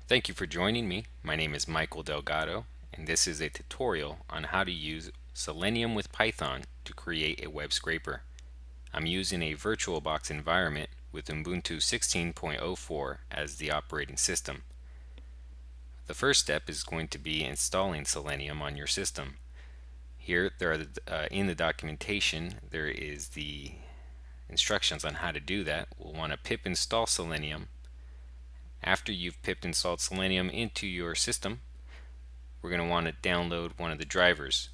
Thank you for joining me. My name is Michael Delgado, and this is a tutorial on how to use Selenium with Python to create a web scraper. I'm using a VirtualBox environment with Ubuntu 16.04 as the operating system. The first step is going to be installing Selenium on your system. Here, in the documentation, there is the instructions on how to do that. We'll want to pip install Selenium. After you've pip installed Selenium into your system, we're going to want to download one of the drivers.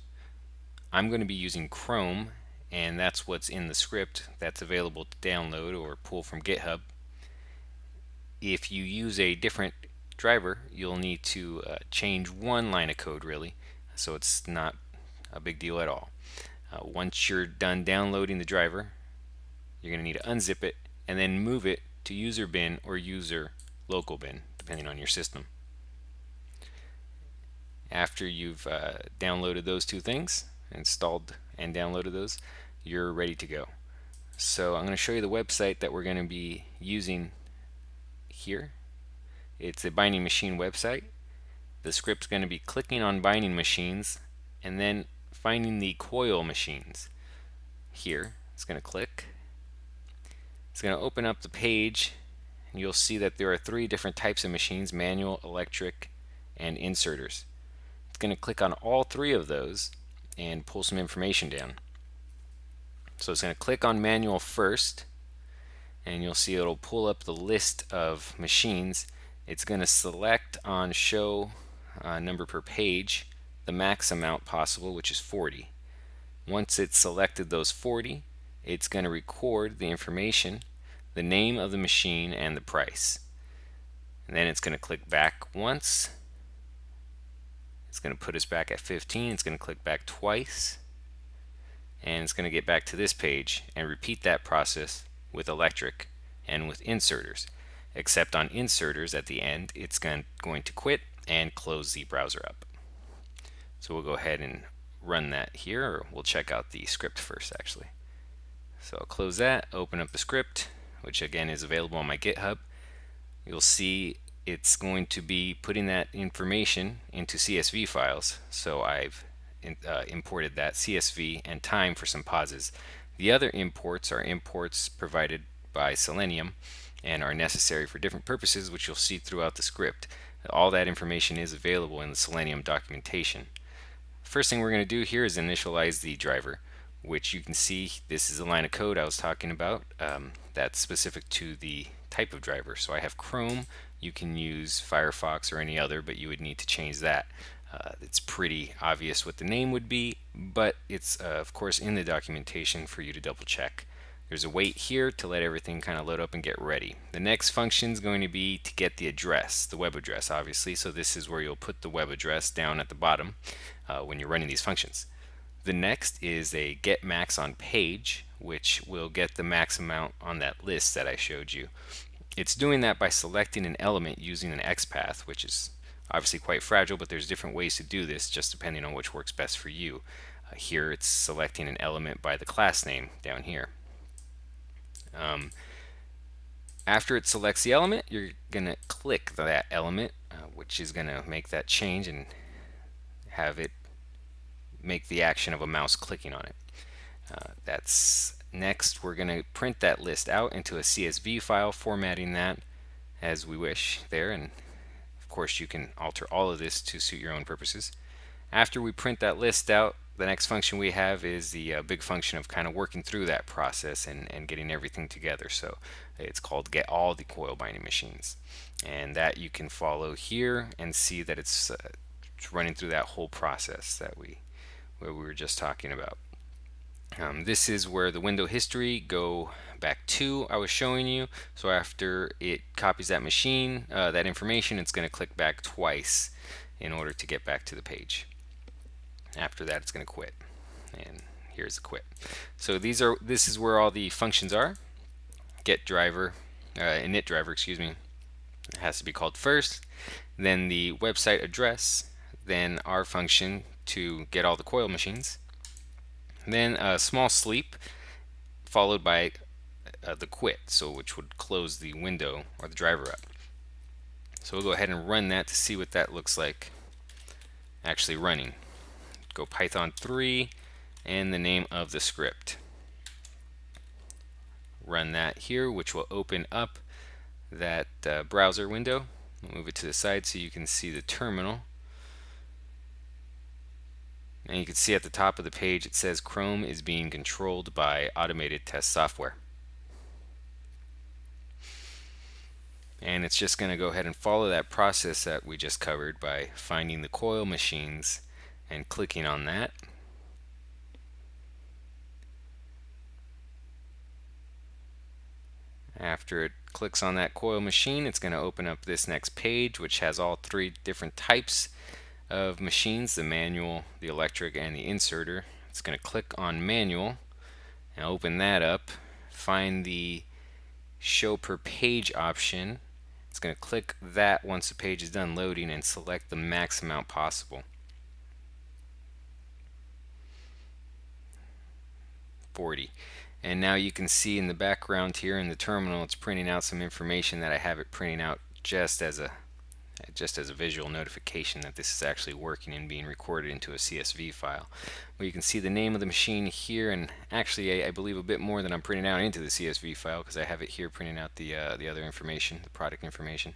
I'm going to be using Chrome, and that's what's in the script that's available to download or pull from GitHub. If you use a different driver, you'll need to change one line of code really, so it's not a big deal at all. Once you're done downloading the driver, you're going to need to unzip it and then move it to user bin or user local bin, depending on your system. After you've downloaded those two things, installed and downloaded those, you're ready to go. So I'm going to show you the website that we're going to be using here. It's a binding machine website. The script's going to be clicking on binding machines and then finding the coil machines. Here, it's going to click. It's going to open up the page, and you'll see that there are three different types of machines: manual, electric, and inserters. It's going to click on all three of those and pull some information down. So it's going to click on manual first, and you'll see it'll pull up the list of machines. It's going to select on show number per page the max amount possible, which is 40. Once it's selected those 40, it's going to record the information, the name of the machine, and the price. And then it's going to click back once. It's going to put us back at 15. It's going to click back twice, and it's going to get back to this page and repeat that process with electric and with inserters. Except on inserters at the end, it's going to quit and close the browser up. So we'll go ahead and run that here, or we'll check out the script first actually. So I'll close that, open up the script, which again is available on my GitHub. You'll see it's going to be putting that information into CSV files. So I've imported that CSV and time for some pauses. The other imports are imports provided by Selenium and are necessary for different purposes, which you'll see throughout the script. All that information is available in the Selenium documentation. First thing we're going to do here is initialize the driver, which you can see this is the line of code I was talking about. That's specific to the type of driver. So I have Chrome. You can use Firefox or any other, but you would need to change that. It's pretty obvious what the name would be, but it's of course in the documentation for you to double check. There's a wait here to let everything kind of load up and get ready. The next function is going to be to get the address, the web address obviously, so this is where you'll put the web address down at the bottom when you're running these functions. The next is a get max on page, which will get the max amount on that list that I showed you. It's doing that by selecting an element using an XPath, which is obviously quite fragile, but there's different ways to do this just depending on which works best for you. Here it's selecting an element by the class name down here. After it selects the element, you're going to click that element, which is going to make that change and have it make the action of a mouse clicking on it. That's next. We're going to print that list out into a CSV file, formatting that as we wish there, and of course you can alter all of this to suit your own purposes. After we print that list out, the next function we have is the big function of kind of working through that process and getting everything together. So it's called get all the coil binding machines, and that you can follow here and see that it's running through that whole process that we were just talking about. This is where the window history go back to I was showing you. So after it copies that machine, that information, it's going to click back twice in order to get back to the page. After that, it's going to quit, and here's the quit. So this is where all the functions are. Get driver, init driver, excuse me, it has to be called first. Then the website address. Then our function to get all the coil machines. Then a small sleep, followed by the quit, so which would close the window or the driver up. So we'll go ahead and run that to see what that looks like actually running. Go Python 3 and the name of the script. Run that here, which will open up that browser window. Move it to the side so you can see the terminal. And you can see at the top of the page it says Chrome is being controlled by automated test software. And it's just going to go ahead and follow that process that we just covered by finding the coil machines and clicking on that. After it clicks on that coil machine, it's going to open up this next page, which has all three different types of machines: the manual, the electric, and the inserter. It's going to click on manual and open that up. Find the show per page option. It's going to click that once the page is done loading and select the max amount possible. 40. And now you can see in the background here in the terminal, it's printing out some information that I have it printing out just as a visual notification that this is actually working and being recorded into a CSV file. Well, you can see the name of the machine here, and actually I believe a bit more than I'm printing out into the CSV file, because I have it here printing out the other information, the product information.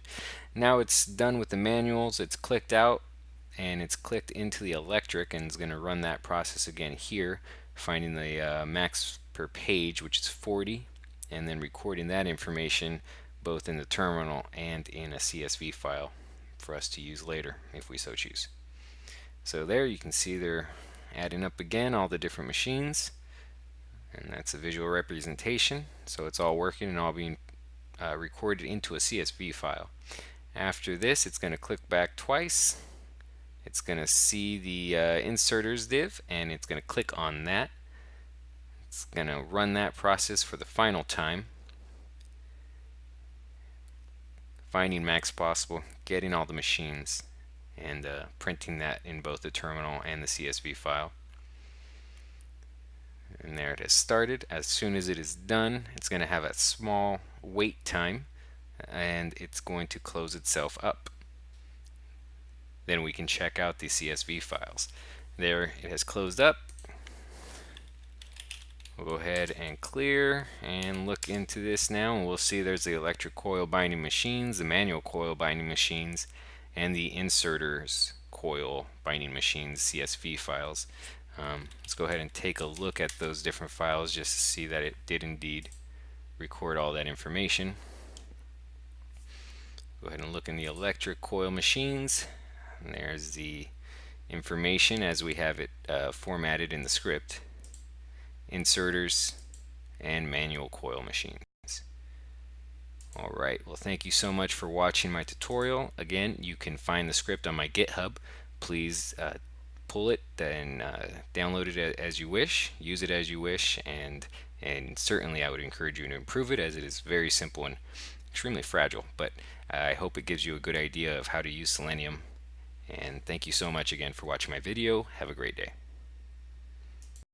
Now it's done with the manuals. It's clicked out and it's clicked into the electric, and it's going to run that process again here, finding the max per page, which is 40, and then recording that information both in the terminal and in a CSV file for us to use later if we so choose. So there you can see they're adding up again all the different machines, and that's a visual representation. So it's all working and all being recorded into a CSV file. After this, it's going to click back twice. It's going to see the inserters div, and it's going to click on that. It's going to run that process for the final time, finding max possible, getting all the machines, and printing that in both the terminal and the CSV file. And there it has started. As soon as it is done, it's going to have a small wait time, and it's going to close itself up. Then we can check out the CSV files. There, it has closed up. We'll go ahead and clear and look into this now, and we'll see there's the electric coil binding machines, the manual coil binding machines, and the inserters coil binding machines CSV files. Let's go ahead and take a look at those different files just to see that it did indeed record all that information. Go ahead and look in the electric coil machines, and there's the information as we have it formatted in the script: inserters and manual coil machines. Alright, well, thank you so much for watching my tutorial. Again, you can find the script on my GitHub. Please pull it and download it as you wish, use it as you wish, and certainly I would encourage you to improve it, as it is very simple and extremely fragile. But I hope it gives you a good idea of how to use Selenium. And thank you so much again for watching my video. Have a great day.